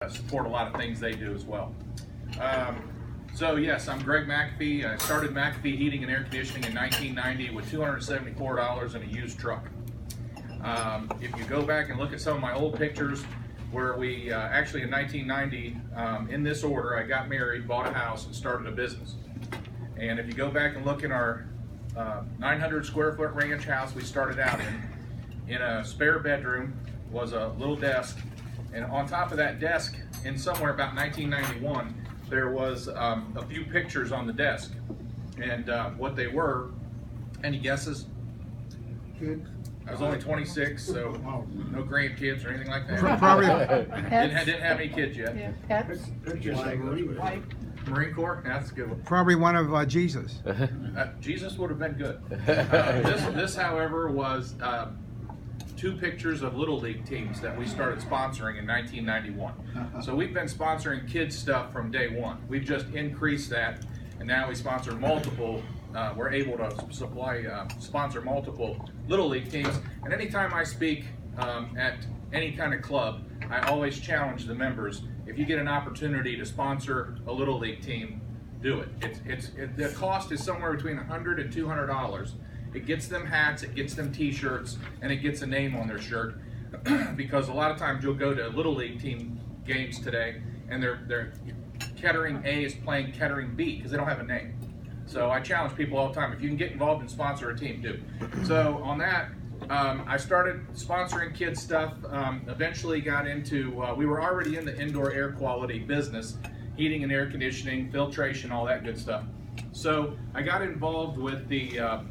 support a lot of things they do as well. So yes, I'm Gregg McAfee. I started McAfee Heating and Air Conditioning in 1990 with $274 in a used truck. If you go back and look at some of my old pictures, where we actually in 1990, in this order, I got married, bought a house, and started a business. And if you go back and look in our 900 square foot ranch house we started out in a spare bedroom was a little desk, and on top of that desk, in somewhere about 1991, there was a few pictures on the desk. And what they were, any guesses? Kids. I was only 26, so no grandkids or anything like that. Probably. Didn't have any kids yet. Yeah, pets. Marine Corps, that's a good one. Probably one of Jesus. Jesus would have been good. This, however, was 2 pictures of Little League teams that we started sponsoring in 1991. So we've been sponsoring kids stuff from day one. We've just increased that, and now we sponsor multiple. We're able to sponsor multiple Little League teams. And anytime I speak at any kind of club, I always challenge the members: if you get an opportunity to sponsor a Little League team, do it. The cost is somewhere between $100 and $200. It gets them hats, it gets them T-shirts, and it gets a name on their shirt. Because a lot of times you'll go to Little League team games today, and they're Kettering A is playing Kettering B because they don't have a name. So I challenge people all the time: if you can get involved and sponsor a team, do. So on that, I started sponsoring kids stuff. Eventually got into, we were already in the indoor air quality business, heating and air conditioning, filtration, all that good stuff. So I got involved with the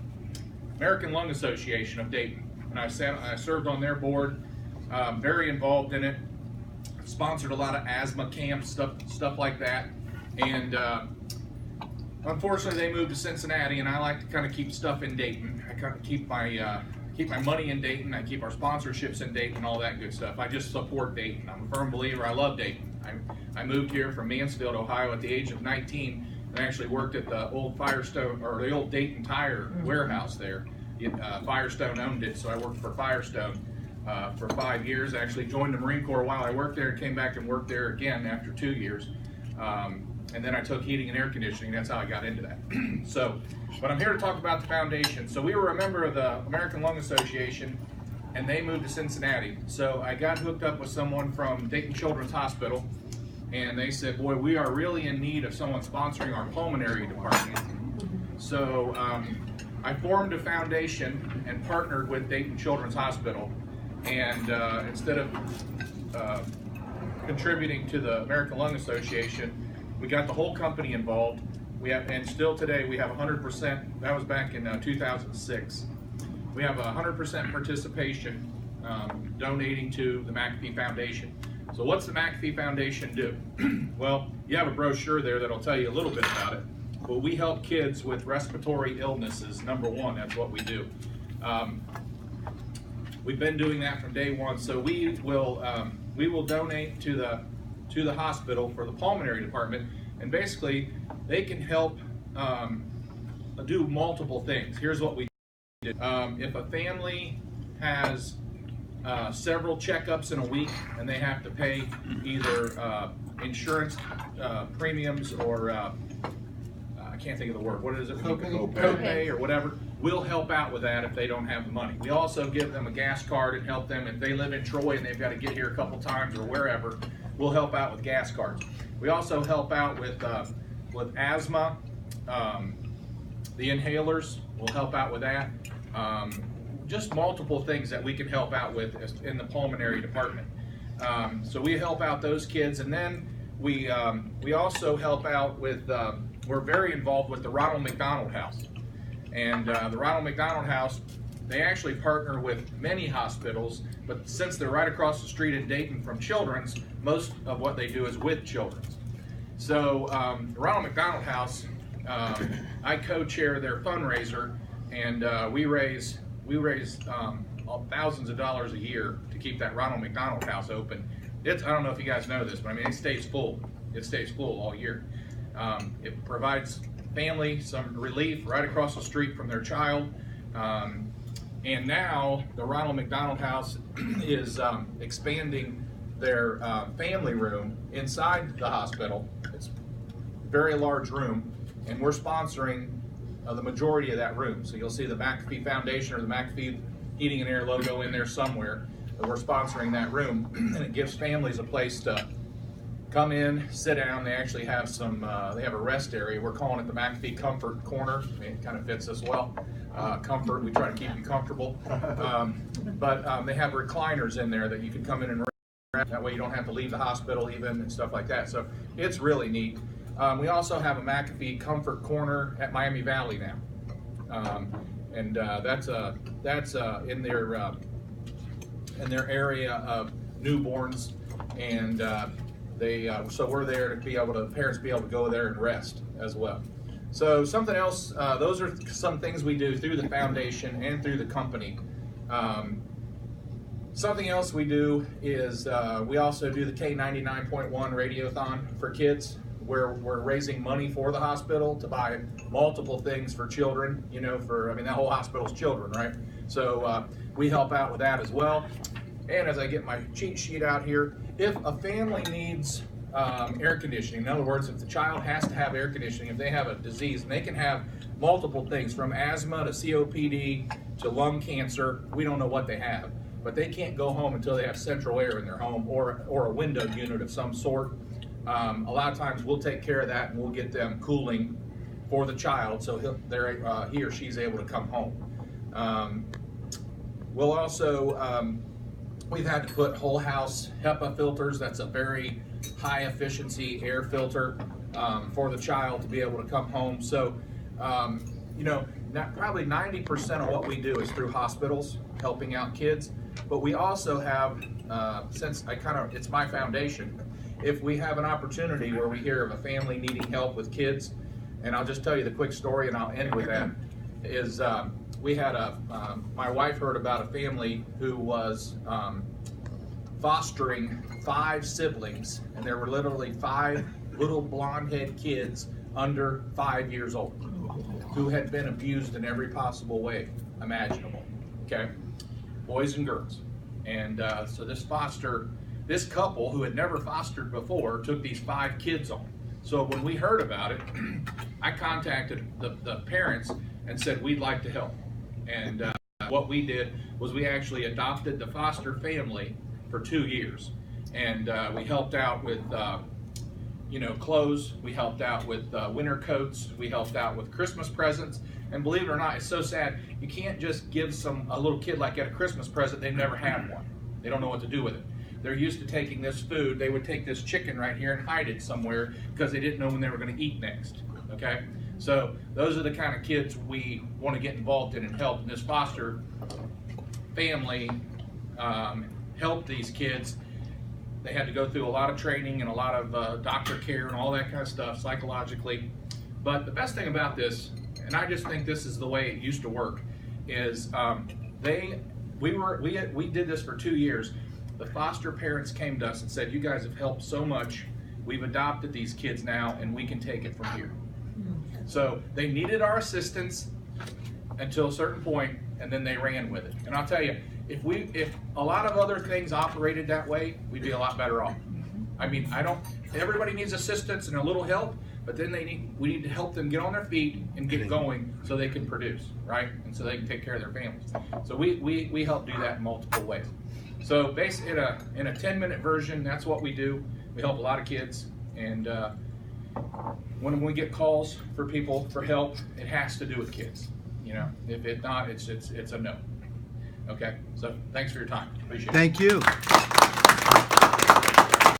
American Lung Association of Dayton, and I served on their board, very involved in it, sponsored a lot of asthma camps, stuff like that. And unfortunately, they moved to Cincinnati, and I like to kind of keep stuff in Dayton. I kind of keep my money in Dayton. I keep our sponsorships in Dayton, all that good stuff. I just support Dayton. I'm a firm believer. I love Dayton. I moved here from Mansfield, Ohio, at the age of 19, and actually worked at the old Firestone, or the old Dayton Tire warehouse there. Firestone owned it, so I worked for Firestone for 5 years. I actually joined the Marine Corps while I worked there, and came back and worked there again after 2 years. And then I took heating and air conditioning. That's how I got into that. So, but I'm here to talk about the foundation. So we were a member of the American Lung Association, and they moved to Cincinnati. So I got hooked up with someone from Dayton Children's Hospital, and they said, boy, we are really in need of someone sponsoring our pulmonary department. So I formed a foundation and partnered with Dayton Children's Hospital. And instead of contributing to the American Lung Association, we got the whole company involved. We have, and still today, we have 100%. That was back in 2006. We have 100% participation donating to the McAfee Foundation. So what's the McAfee Foundation do? Well, you have a brochure there that'll tell you a little bit about it. But we help kids with respiratory illnesses. Number one, that's what we do. We've been doing that from day one. So we will donate to the hospital for the pulmonary department, and basically they can help do multiple things. Here's what we do. If a family has several checkups in a week and they have to pay either insurance premiums or I can't think of the word. What is it? Copay or whatever. We'll help out with that if they don't have the money. We also give them a gas card and help them if they live in Troy and they've got to get here a couple times or wherever. We'll help out with gas cards. We also help out with asthma, the inhalers. We'll help out with that. Just multiple things that we can help out with in the pulmonary department. So we help out those kids, and then we also help out with. We're very involved with the Ronald McDonald House, and the Ronald McDonald House. They actually partner with many hospitals, but since they're right across the street in Dayton from Children's, most of what they do is with Children's. So the Ronald McDonald House, I co-chair their fundraiser, and we raise thousands of dollars a year to keep that Ronald McDonald House open. I don't know if you guys know this, but I mean, it stays full. It stays full all year. It provides family some relief right across the street from their child. And now the Ronald McDonald House is expanding their family room inside the hospital. It's a very large room, and we're sponsoring the majority of that room. So you'll see the McAfee Foundation or the McAfee Heating and Air logo in there somewhere. But we're sponsoring that room, and it gives families a place to come in, sit down. They actually have some, they have a rest area. We're calling it the McAfee Comfort Corner. It kind of fits us well. Comfort, we try to keep you comfortable. But they have recliners in there that you can come in and rest. That way you don't have to leave the hospital even and stuff like that. So it's really neat. We also have a McAfee Comfort Corner at Miami Valley now. And that's in their area of newborns, and so we're there to be able to, parents be able to go there and rest as well. So something else, those are some things we do through the foundation and through the company. Something else we do is we also do the K99.1 Radiothon for kids, where we're raising money for the hospital to buy multiple things for children, you know, I mean, that whole hospital's children, right? So we help out with that as well. And as I get my cheat sheet out here, if a family needs air conditioning, in other words, if the child has to have air conditioning, if they have a disease, and they can have multiple things from asthma to COPD to lung cancer, we don't know what they have, but they can't go home until they have central air in their home or a window unit of some sort. A lot of times we'll take care of that, and we'll get them cooling for the child so he or she's able to come home. We'll also, we've had to put whole house HEPA filters. That's a very high efficiency air filter for the child to be able to come home. So, you know, probably 90% of what we do is through hospitals, helping out kids. But we also have, since it's my foundation, if we have an opportunity where we hear of a family needing help with kids, and I'll just tell you the quick story and I'll end with that, is we had my wife heard about a family who was fostering 5 siblings, and there were literally 5 little blonde-head kids under 5 years old who had been abused in every possible way imaginable, okay? Boys and girls. And so this couple who had never fostered before took these 5 kids on. So when we heard about it, I contacted the parents and said, we'd like to help. And what we did was we actually adopted the foster family for 2 years. And we helped out with clothes, we helped out with winter coats, we helped out with Christmas presents. And believe it or not, it's so sad, you can't just give a little kid like a Christmas present, they've never had one. They don't know what to do with it. They're used to taking this food, they would take this chicken right here and hide it somewhere because they didn't know when they were going to eat next, okay? So those are the kind of kids we want to get involved in and help. And this foster family helped these kids. They had to go through a lot of training and a lot of doctor care and all that kind of stuff psychologically. But the best thing about this, and I just think this is the way it used to work, is we did this for 2 years. The foster parents came to us and said, you guys have helped so much, we've adopted these kids now and we can take it from here. So they needed our assistance until a certain point, and then they ran with it. And I'll tell you, if a lot of other things operated that way, we'd be a lot better off. I mean, everybody needs assistance and a little help, but then we need to help them get on their feet and get going so they can produce, right? And so they can take care of their families. So we help do that in multiple ways. So basically in a 10-minute version, that's what we do. We help a lot of kids, and when we get calls for people for help, it has to do with kids. You know, if not, it's a no. Okay, so thanks for your time. Appreciate it. Thank you.